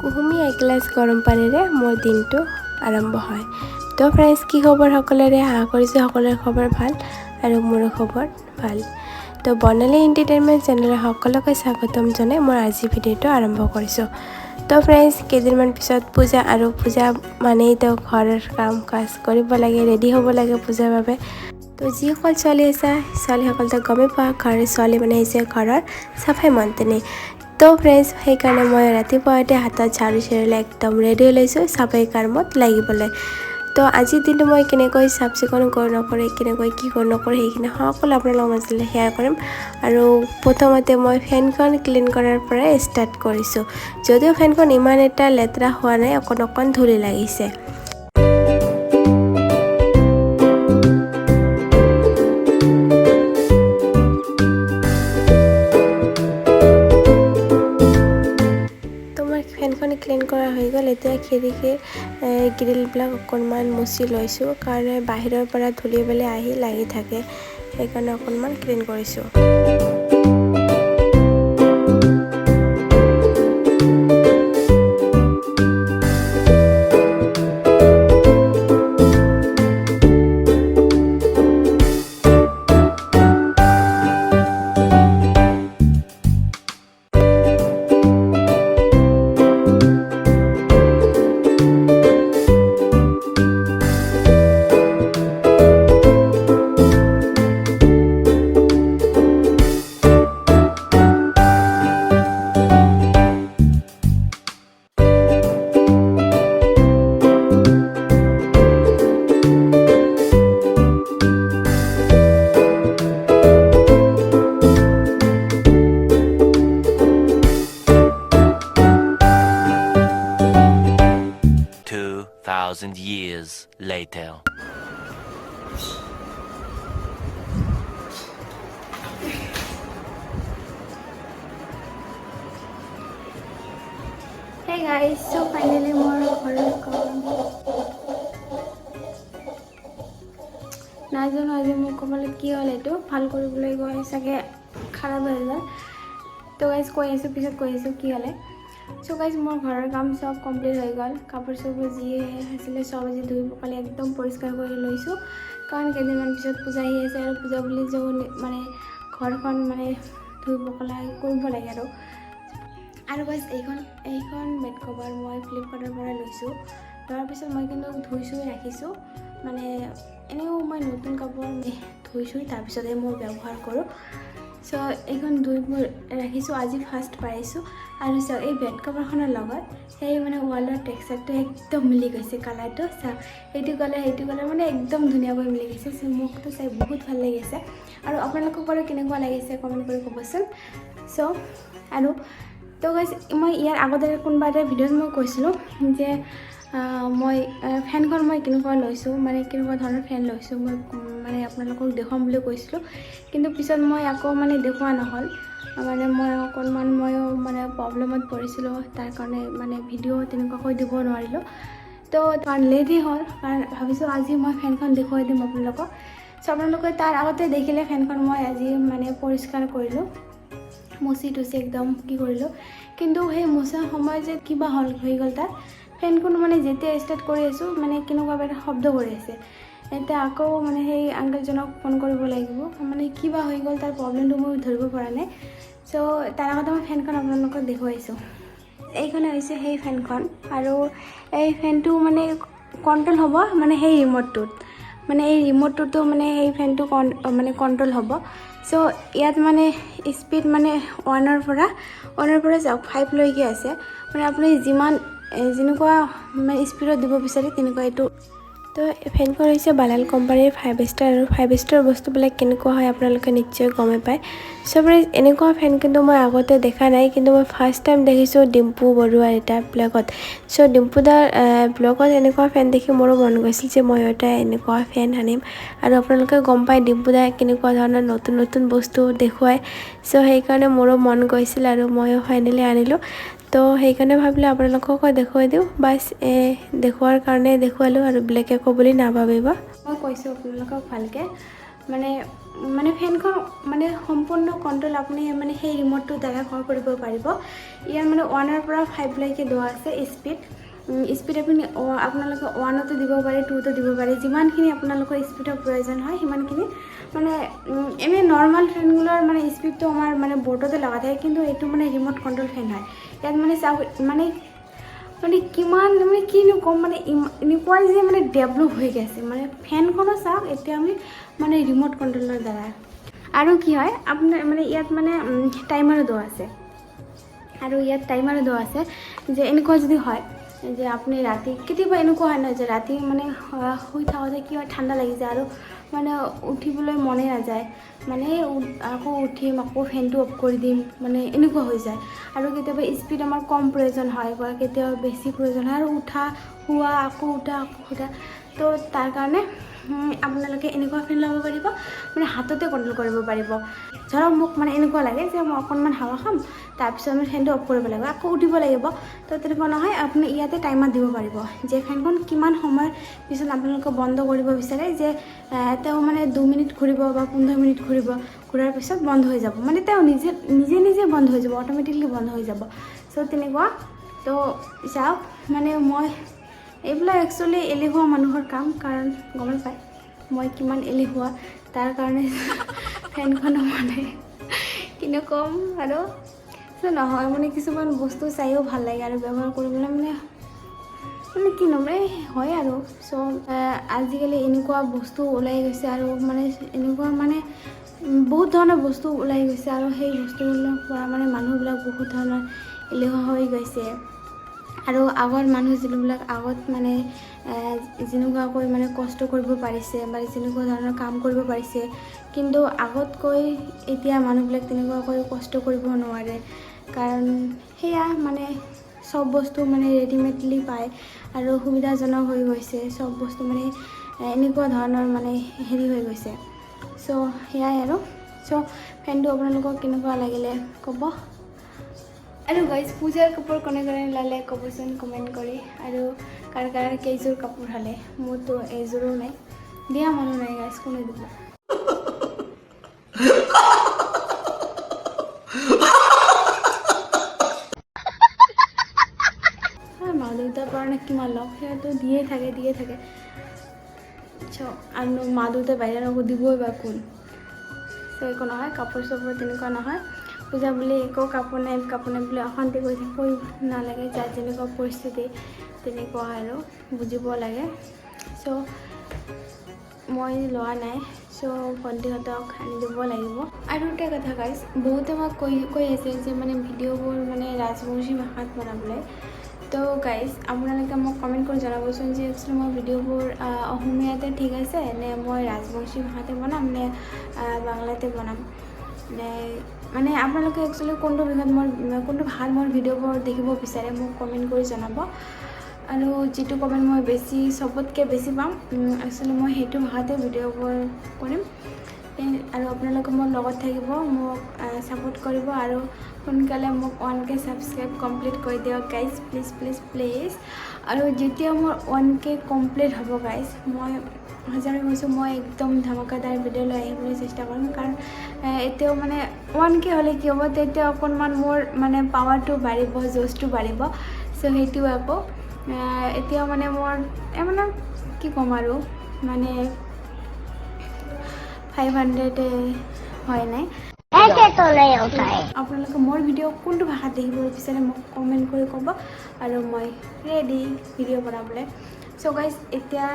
কুহুমি এগিলাছ গৰম পানীৰে মোৰ দিনটো আৰম্ভ হয়। তো ফ্ৰেণ্ডছ, কি খবৰ সকলোৰে? আশা কৰিছোঁ সকলোৰে খবৰ ভাল আৰু মোৰো খবৰ ভাল। তো বৰ্ণালী এণ্টাৰটেইনমেণ্ট চেনেলৰ সকলোকে স্বাগতম জনাই মই আজি ভিডিঅ'টো আৰম্ভ কৰিছোঁ। তো ফ্ৰেণ্ডছ, কেইদিনমান পিছত পূজা, আৰু পূজা মানেই তো ঘৰৰ কাম কাজ কৰিব লাগে, ৰেডি হ'ব লাগে পূজাৰ বাবে। তো যিসকল ছোৱালী আছে, ছোৱালীসকলতো গমেই পোৱা, ঘৰৰ ছোৱালী মানে হৈছে ঘৰৰ চাফাই মণ্টনী। তো ফ্ৰেণ্ডছ, সেইকাৰণে মই ৰাতিপুৱাতে হাতত ঝাৰু লৈ একদম ৰেডি হৈ লৈছোঁ চাফাই কামত লাগিবলৈ। তো আজিৰ দিনটো মই কেনেকৈ চাফ চিকুণ কৰোঁ নকৰি, কেনেকৈ কি কৰোঁ নকৰি, সেইখিনি সকলো আপোনালোকৰ মাজলৈ শ্বেয়াৰ কৰিম। আৰু প্ৰথমতে মই ফেনখন ক্লিন কৰাৰ পৰাই ষ্টাৰ্ট কৰিছোঁ। যদিও ফেনখন ইমান এটা লেতেৰা হোৱা নাই, অকণ ধূলি লাগিছে। ফেনখন ক্লিন কৰা হৈ গ'ল। এতিয়া খিৰিকীৰ গ্ৰিলবিলাক অকণমান মুচি লৈছোঁ, কাৰণ বাহিৰৰ পৰা ধূলিবিলাক আহি লাগি থাকে, সেইকাৰণে অকণমান ক্লিন কৰিছোঁ। 2,000 years later. Hey guys, so finally more horror come. নাজানো আজি মোৰ ক'বলৈ কি হ'ল, এইটো ভাল কৰিবলৈ গৈ চাগে খাৰাপ হৈ গ'ল। তো গাইজ কৈ আছোঁ, পিছত কৈ আছোঁ কি হ'লে। চ' গাইজ মোৰ ঘৰৰ কাম চব কমপ্লিট হৈ গ'ল। কাপোৰ চাপোৰ যি আছিলে চব আজি ধুই পখালি একদম পৰিষ্কাৰ কৰি লৈছোঁ, কাৰণ কেইদিনমান পিছত পূজা আহি আছে, আৰু পূজা বুলি যে মানে ঘৰখন মানে ধুই পখালি কৰিব লাগে। আৰু গাইজ এইখন বেড কভাৰ মই ফ্লিপকাৰ্টৰ পৰা লৈছোঁ। লোৱাৰ পিছত মই কিন্তু ধুই ৰাখিছোঁ, মানে এনেও মই নতুন কাপোৰ ধুই তাৰপিছতহে মই ব্যৱহাৰ কৰোঁ। চ' এইখন ধুই ৰাখিছোঁ, আজি ফাৰ্ষ্ট পাৰিছোঁ। আৰু চাওক, এই বেড কভাৰখনৰ লগত সেই মানে ৱালৰ টেক্সচাৰটো একদম মিলি গৈছে, কালাৰটো চাওক, সেইটো কালাৰ মানে একদম ধুনীয়াকৈ মিলি গৈছে। চ' মোকতো চাই বহুত ভাল লাগিছে, আৰু আপোনালোকক বাৰু কেনেকুৱা লাগিছে কমেণ্ট কৰি ক'বচোন। চ' আৰু তো গাইজ, মই ইয়াৰ আগতে কোনোবা এটা ভিডিঅ'ত মই কৈছিলোঁ যে মই ফেনখন মই কেনেকুৱা লৈছোঁ, মানে কেনেকুৱা ধৰণৰ ফেন লৈছোঁ, মই মানে আপোনালোকক দেখুৱাম বুলি কৈছিলোঁ। কিন্তু পিছত মই আকৌ মানে দেখুওৱা নহ'ল, মানে ময়ো মানে প্ৰব্লেমত পৰিছিলোঁ, তাৰ কাৰণে মানে ভিডিঅ' তেনেকুৱাকৈ দিব নোৱাৰিলোঁ। তো লেটে হ'ল, কাৰণ ভাবিছোঁ আজি মই ফেনখন দেখুৱাই দিম আপোনালোকক। চ' আপোনালোকে তাৰ আগতে দেখিলে ফেনখন মই আজি মানে পৰিষ্কাৰ কৰিলোঁ, মুচি একদম কি কৰিলোঁ। কিন্তু সেই মোচাৰ সময় যে কিবা হৈ গ'ল, তাত ফেনখন মানে যেতিয়া ষ্টাৰ্ট কৰি আছোঁ, মানে কেনেকুৱা এটা শব্দ কৰি আছে। এতিয়া আকৌ মানে সেই আংকলজনক ফোন কৰিব লাগিব, মানে কিবা হৈ গ'ল, তাৰ প্ৰব্লেমটো মই ধৰিব পৰা নাই। চ' তাৰ আগতে মই ফেনখন আপোনালোকক দেখুৱাইছোঁ। এইখনে হৈছে সেই ফেনখন, আৰু এই ফেনটো মানে কণ্ট্ৰল হ'ব মানে সেই ৰিম'টটোত, মানে এই ৰিম'টটোতো মানে সেই ফেনটো মানে কণ্ট্ৰল হ'ব। চ' ইয়াত মানে স্পীড মানে ওৱানৰ পৰা যাওক 5 লৈকে আছে, মানে আপুনি যেনেকুৱা মানে স্পীডত দিব বিচাৰে তেনেকুৱা এইটো। তো ফেনখন হৈছে বালাল কোম্পানীৰ 5 ষ্টাৰ, আৰু 5 ষ্টাৰ বস্তুবিলাক কেনেকুৱা হয় আপোনালোকে নিশ্চয় গমেই পায়। চবৰে এনেকুৱা ফেন কিন্তু মই আগতে দেখা নাই, কিন্তু মই ফাৰ্ষ্ট টাইম দেখিছোঁ ডিম্পু বৰুৱাৰ এটা ব্লগত। চ' ডিম্পুদাৰ ব্লগত এনেকুৱা ফেন দেখি মোৰো মন গৈছিল যে মই এটা এনেকুৱা ফেন আনিম। আৰু আপোনালোকে গম পায় ডিম্পুদাই কেনেকুৱা ধৰণৰ নতুন বস্তু দেখুৱায়। চ' সেইকাৰণে মোৰো মন গৈছিল, আৰু ময়ো ফাইনেলি আনিলোঁ। তো সেইকাৰণে ভাবিলোঁ আপোনালোককো দেখুৱাই দিওঁ, বাছ দেখুৱাৰ কাৰণে দেখুৱালোঁ, আৰু বেলেগ একো বুলি নাভাবিব। মই কৈছোঁ আপোনালোকক ভালকৈ, মানে মানে ফেনখন মানে সম্পূৰ্ণ কণ্ট্ৰল আপুনি মানে সেই ৰিম'টটোৰ দ্বাৰা কৰিব পাৰিব। ইয়াৰ মানে 1ৰ পৰা 5 লৈকে দিয়া আছে স্পীড আপুনি আপোনালোকে 1তো দিব পাৰে 2তো দিব পাৰে, যিমানখিনি আপোনালোকৰ স্পীডৰ প্ৰয়োজন হয় সিমানখিনি। মানে এনেই নৰ্মেল ফেনগুলোৰ মানে স্পীডটো আমাৰ মানে বৰ্ডতে লগা থাকে, কিন্তু এইটো মানে ৰিম'ট কণ্ট্ৰল ফেন হয়। ইয়াত মানে চাওক মানে কিমান মানে কিনো ক'ম, মানে এনেকুৱা যে মানে ডেভেলপ হৈ গৈছে মানে ফেনখনো চাওক এতিয়া আমি মানে ৰিম'ট কণ্ট্ৰলৰ দ্বাৰা। আৰু কি হয় আপোনাৰ মানে ইয়াত মানে টাইমাৰো দিয়া আছে, যে এনেকুৱা যদি হয় যে আপুনি ৰাতি কেতিয়াবা এনেকুৱা হয় নহয় যে ৰাতি মানে শুই থাকোঁতে কি হয় ঠাণ্ডা লাগি যায় আৰু মানে উঠিবলৈ মনে নাযায়, মানে আকৌ উঠিম আকৌ ফেনটো অফ কৰি দিম, মানে এনেকুৱা হৈ যায়। আৰু কেতিয়াবা স্পীড আমাৰ কম প্ৰয়োজন হয় বা কেতিয়াবা বেছি প্ৰয়োজন হয় আৰু শুৱা আকৌ উঠা তো তাৰ কাৰণে আপোনালোকে এনেকুৱা ফেন ল'ব পাৰিব, মানে হাততে কণ্ট্ৰল কৰিব পাৰিব। ধৰক মোক মানে এনেকুৱা লাগে যে মই অকণমান হাৱা খাম, তাৰপিছত আমি ফেনটো অফ কৰিব লাগিব, আকৌ উঠিব লাগিব, তো তেনেকুৱা নহয়। আপুনি ইয়াতে টাইমাৰ দিব পাৰিব যে ফেনখন কিমান সময়ৰ পিছত আপোনালোকে বন্ধ কৰিব বিচাৰে, যে তেওঁ মানে 2 মিনিট ঘূৰিব বা 15 মিনিট ঘূৰাৰ পিছত বন্ধ হৈ যাব, মানে তেওঁ নিজে বন্ধ হৈ যাব, অট'মেটিকলি বন্ধ হৈ যাব। চ' তেনেকুৱা। তো চাওক মানে মই এইবিলাক একচুৱেলি এলেহুৱা মানুহৰ কাম, কাৰণ গমেই পায় মই কিমান এলেহুৱা, তাৰ কাৰণে ফেনখনো মানে কিনো ক'ম আৰু নহয় মানে কিছুমান বস্তু চাইও ভাল লাগে আৰু ব্যৱহাৰ কৰিবলৈ মানে কিনো মানে হয় আৰু। চ' আজিকালি এনেকুৱা বস্তু ওলাই গৈছে আৰু মানে এনেকুৱা মানে বহুত ধৰণৰ বস্তু ওলাই গৈছে, আৰু সেই বস্তুবিলাকৰ পৰা মানে মানুহবিলাক বহুত ধৰণৰ এলেহুৱা হৈ গৈছে। আৰু আগৰ মানুহ যিবিলাক আগত মানে যেনেকুৱাকৈ মানে কষ্ট কৰিব পাৰিছে বা যেনেকুৱা ধৰণৰ কাম কৰিব পাৰিছে, কিন্তু আগতকৈ এতিয়া মানুহবিলাক তেনেকুৱাকৈ কষ্ট কৰিব নোৱাৰে, কাৰণ সেয়া মানে চব বস্তু মানে ৰেডিমেডলি পায় আৰু সুবিধাজনক হৈ গৈছে চব বস্তু, মানে এনেকুৱা ধৰণৰ মানে হেৰি হৈ গৈছে। চ' সেয়াই আৰু। চ' ফেনটো আপোনালোকক কেনেকুৱা লাগিলে ক'ব। আৰু গাইজ পূজাৰ কাপোৰ কোনে ল'লে ক'বচোন কমেণ্ট কৰি, আৰু কাৰ কেইযোৰ কাপোৰ হ'লে। মোৰতো এযোৰো নাই, দিয়া মানুহ নাই গাইজ, কোনে দিব। মা দেউতাৰ কাৰণে কিমান লওক, সিহঁতো দিয়ে থাকে। আৰু মা দেউতাই বাহিৰত আকৌ দিবই বা কোন। চ' একো নহয়, কাপোৰ চাপোৰ তেনেকুৱা নহয়। পূজা বুলি একো কাপোৰ নাই বুলি অশান্তি কৰি থাকিব নালাগে, যাৰ যেনেকুৱা পৰিস্থিতি তেনেকুৱা আৰু বুজিব লাগে। চ' মই লোৱা নাই, চ' ভণ্টিহঁতক আনি দিব লাগিব। আৰু এটা কথা গাইজ, বহুতে মোক কৈ আছে যে মানে ভিডিঅ'বোৰ মানে ৰাজবংশী ভাষাত বনাবলৈ। তো গাইজ আপোনালোকে মোক কমেণ্ট কৰি জনাবচোন যে একচুৱেলি মই ভিডিঅ'বোৰ অসমীয়াতে ঠিক আছে নে মই ৰাজবংশী ভাষাতে বনাম নে বাংলাতে বনাম, নে মানে আপোনালোকে একচুৱেলি কোনটো ভাষাত মোৰ ভিডিঅ'বোৰ দেখিব বিচাৰে মোক কমেণ্ট কৰি জনাব। আৰু যিটো কমেণ্ট মই চবতকৈ বেছি পাম, একচুৱেলি মই সেইটো ভাষাতে ভিডিঅ'বোৰ কৰিম। আৰু আপোনালোকে মোৰ লগত থাকিব, মোক ছাপোৰ্ট কৰিব, আৰু সোনকালে মোক 1K ছাবস্ক্ৰাইব কমপ্লিট কৰি দিয়ক গাইজ, প্লিজ। আৰু যেতিয়া মোৰ 1K কমপ্লিট হ'ব গাইজ, মই সঁচাকৈ কৈছোঁ মই একদম ধামাকাদাৰ ভিডিঅ' লৈ আহিবলৈ চেষ্টা কৰিম, কাৰণ এতিয়াও মানে 1K হ'লে কি হ'ব, তেতিয়া অকণমান মোৰ মানে পাৱাৰটো বাঢ়িব, জ'চটো বাঢ়িব। চ' সেইটো আকৌ এতিয়াও মানে মোৰ মানে কি ক'ম আৰু মানে 500 হয় নাই। আপোনালোকে মোৰ ভিডিঅ' কোনটো ভাষাত দেখিব বিচাৰে মোক কমেণ্ট কৰি ক'ব, আৰু মই ৰেডি ভিডিঅ' বনাবলৈ। চ' গাইজ এতিয়া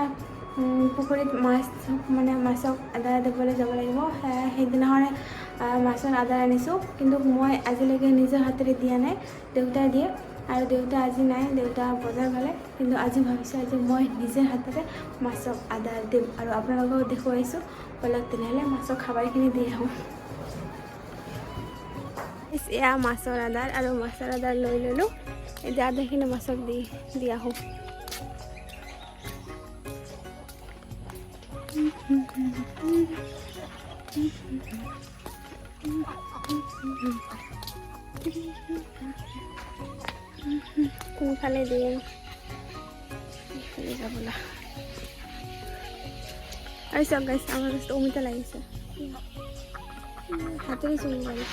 পুখুৰীত মাছক আদাৰ দিবলৈ যাব লাগিব। সেইদিনাখনে মাছৰ আদাৰ আনিছোঁ, কিন্তু মই আজিলৈকে নিজৰ হাতেৰে দিয়া নাই, দেউতাই দিয়ে। আৰু দেউতা আজি নাই, দেউতা বজাৰ গ'লে, কিন্তু আজি ভাবিছোঁ আজি মই নিজৰ হাতেৰে মাছক আদাৰ দিম, আৰু আপোনালোকক দেখুৱাইছোঁ। ব'লক তেনেহ'লে মাছক খাবাৰখিনি দি আহোঁ। এয়া মাছৰ আদাৰ, আৰু মাছৰ আদাৰ লৈ ল'লোঁ। এতিয়া আদাখিনি মাছক দি আহোঁ। কোনফালে দিম, এইফালে যাবলৈ। আৰু চাওক গাইছ আমাৰ জাষ্ট অমিতা লাগিছে হাতেৰে চুঙি পাৰি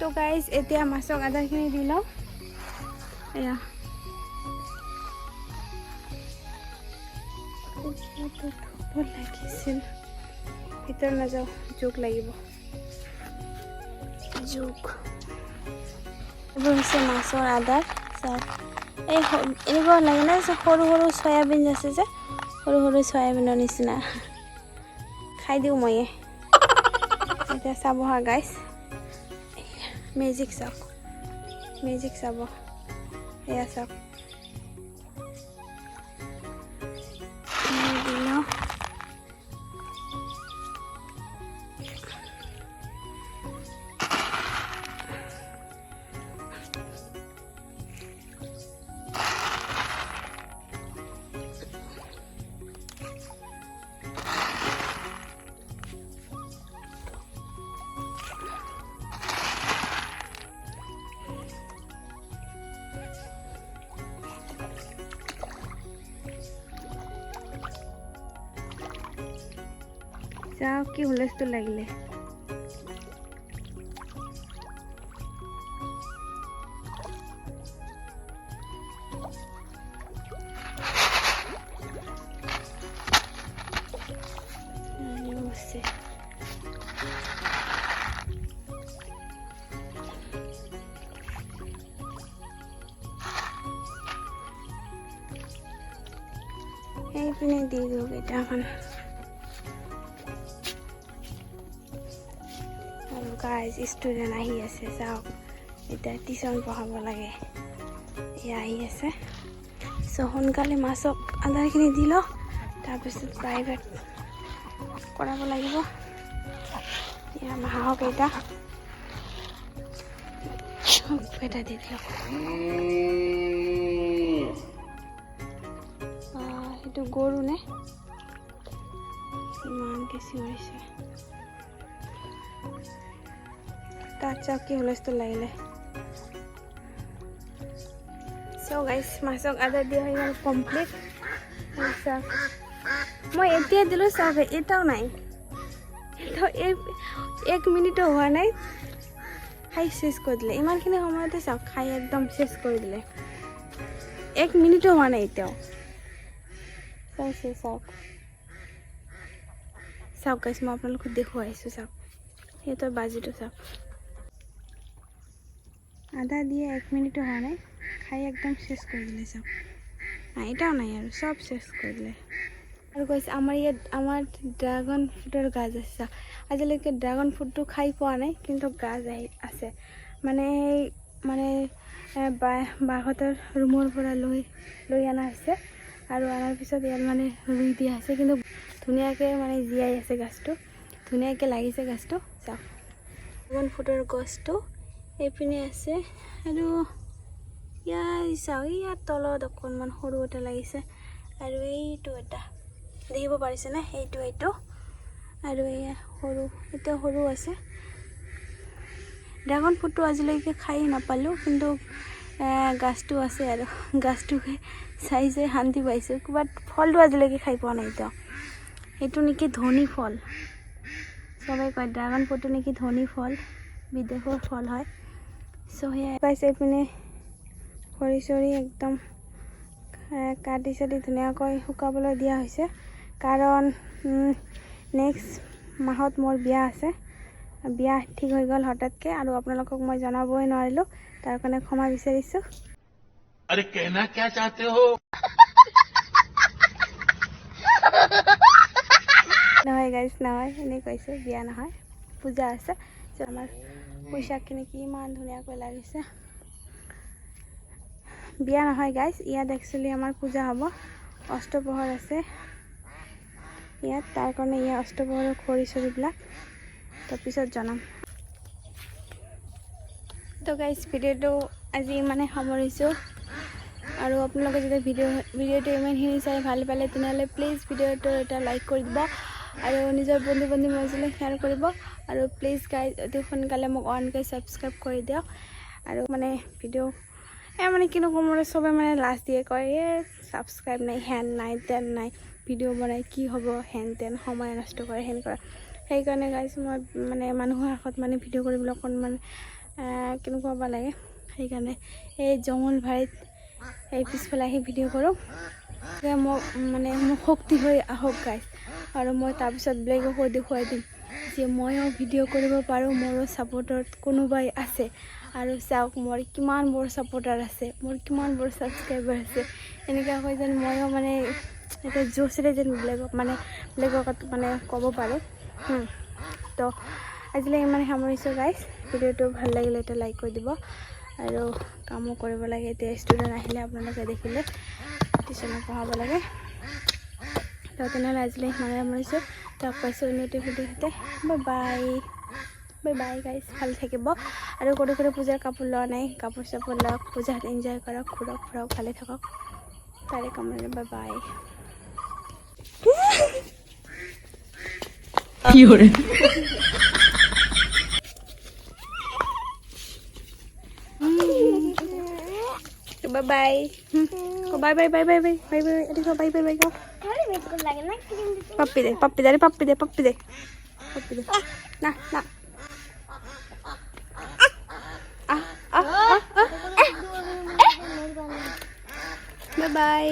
তো গাইজ এতিয়া মাছক আদাৰখিনি দি লওঁ এয়া ধুব লাগিছিল ভিতৰত নাযাওঁ জোক লাগিব জোক এইবোৰ হৈছে মাছৰ আদাৰ চাওক এই এনেকুৱা লাগে না সৰু সৰু চয়াবিন আছে যে সৰু সৰু চয়াবিনৰ নিচিনা খাই দিওঁ মই এতিয়া চাব হা গাইজ মেজিক চাওক মেজিক চাব এয়া চাওক দিলোঁ চাওক কি হুলস্থুল লাগিলে এইপিনে দি দিওঁ কেইটামান গাইজ ষ্টুডেণ্ট আহি আছে চাওক এতিয়া টিউশ্যন পঢ়াব লাগে এয়া আহি আছে চ' সোনকালে মাছক আদাৰখিনি দি লওঁ তাৰপিছত প্ৰাইভেট কৰাব লাগিব এয়া মাহক এটা এটা দি দিয়ক সেইটো গৰু নে ইমানকৈ চিঞৰিছে তাত চাওক কি হুলস্থুল লাগিলে চ' গাইছ মাছক আদা দিয়া হৈ গ'ল কমপ্লিট চাওক মই এতিয়া দিলোঁ চাওক এটাও নাই এক মিনিটো হোৱা নাই খাই চেছ কৰি দিলে ইমানখিনি সময়তে চাওক খাই একদম চেছ কৰি দিলে এক মিনিটো হোৱা নাই এতিয়াও চাইছে চাওক চাওক গাইছ মই আপোনালোকক দেখুৱাইছোঁ চাওক সিহঁতৰ বাজিটো চাওক আদা দিয়ে এক মিনিটো হোৱা নাই খাই একদম চেছ কৰি দিলে চাওক নাই এটাও নাই আৰু চব চেছ কৰি দিলে আৰু কৈছে আমাৰ ইয়াত আমাৰ ড্ৰাগন ফ্ৰুটৰ গাছ আছে চাওক আজিলৈকে ড্ৰাগন ফ্ৰুটটো খাই পোৱা নাই কিন্তু গাছ আছে মানে বাহঁতৰ ৰুমৰ পৰা লৈ অনা হৈছে আৰু অনাৰ পিছত ইয়াত মানে ৰুই দিয়া আছে কিন্তু ধুনীয়াকৈ মানে জীয়াই আছে গাছটো ধুনীয়াকৈ লাগিছে গাছটো চাওক ড্ৰাগন ফ্ৰুটৰ গছটো এইপিনে আছে আৰু ইয়াৰ চাওক ইয়াৰ তলত অকণমান সৰু এটা লাগিছে আৰু এইটো এটা দেখিব পাৰিছেনে এইটো আৰু এয়া সৰু এতিয়া সৰু আছে ড্ৰাগন ফ্ৰুটটো আজিলৈকে খাই নাপালোঁ কিন্তু গাছটো আছে আৰু গাছটোকে চাই শান্তি পাইছোঁ বাট ফলটো আজিলৈকে খাই পোৱা নাই এতিয়া এইটো নেকি ধনী ফল চবেই কয় ড্ৰাগন ফ্ৰুটটো নেকি ধনী ফল বিদেশৰ ফল হয় চ' সেয়া পাইছে এইপিনে খৰি চৰি একদম কাটি চাটি ধুনীয়াকৈ শুকাবলৈ দিয়া হৈছে কাৰণ নেক্সট মাহত মোৰ বিয়া আছে বিয়া ঠিক হৈ গ'ল হঠাৎকৈ আৰু আপোনালোকক মই জনাবই নোৱাৰিলোঁ তাৰ কাৰণে ক্ষমা বিচাৰিছোঁ अरे कहना क्या चाहते हो নহয় গাইজ নহয় এনেই কৈছোঁ বিয়া নহয় পূজা আছে আমাৰ পোচাকখিনি কিমান ধুনীয়াকৈ লাগিছে বিয়া নহয় গাইজ ইয়াত একচুৱেলি আমাৰ পূজা হ'ব অষ্টপ্ৰহৰ আছে ইয়াত তাৰ কাৰণে ইয়াত অষ্টপ্ৰহৰৰ খৰি চৰিবিলাক তাৰপিছত জনাম তো গাইজ ভিডিঅ'টো আজি ইমানে সামৰিছোঁ আৰু আপোনালোকে যদি ভিডিঅ'টো ইমানখিনি চাই ভাল পালে তেনেহ'লে প্লিজ ভিডিঅ'টো এটা লাইক কৰি দিব আৰু নিজৰ বন্ধু মাজলৈ শ্বেয়াৰ কৰিব আৰু প্লিজ গাইজ অতি সোনকালে মোক 1K ছাবস্ক্ৰাইব কৰি দিয়ক আৰু মানে ভিডিঅ' মানে কিনো ক'ম আৰু চবে মানে লাষ্ট দিয়ে কয় ছাবস্ক্ৰাইব নাই হেন নাই তেন নাই ভিডিঅ' বনাই কি হ'ব হেন তেন সময় নষ্ট কৰে হেন কৰা সেইকাৰণে গাইজ মই মানে মানুহৰ আগত মানে ভিডিঅ' কৰিবলৈ অকণমান কেনেকুৱা হ'ব লাগে সেইকাৰণে এই জংঘল ভাৰীত এই পিছফালে আহি ভিডিঅ' কৰোঁ মোৰ শক্তি হৈ আহক গাইজ আৰু মই তাৰপিছত বেলেগকো দেখুৱাই দিম যে ময়ো ভিডিঅ' কৰিব পাৰোঁ মোৰো ছাপোৰ্টত কোনোবাই আছে আৰু চাওক মোৰ কিমান বৰ ছাপোৰ্টাৰ আছে মোৰ কিমান বৰ ছাবস্ক্ৰাইবাৰ আছে এনেকুৱাকৈ যেন ময়ো মানে এটা জোচেৰে যেন বেলেগক মানে ক'ব পাৰোঁ তো আজিলৈ ইমান সামৰিছোঁ গাইজ ভিডিঅ'টো ভাল লাগিলে এটা লাইক কৰি দিব আৰু কামো কৰিব লাগে এতিয়া ষ্টুডেণ্ট আহিলে আপোনালোকে দেখিলে টিউশ্যনত পঢ়াব লাগে তো তেনেহ'লে আজিলৈ ইমানে সামৰিছোঁ লগ পাইছোঁ নতুন ভিডিঅ'তে বাই বাই গাইজ ভাল থাকিব আৰু ক'তো পূজাৰ কাপোৰ লোৱা নাই কাপোৰ চাপোৰ লওক পূজাত এনজয় কৰক ঘূৰক ফুৰক ভালে থাকক তাৰে কামৰে bye bye bye bye bye bye bye bye bye এদিকে বাই বাই বাই গো পাপ্পি দে না না বাই বাই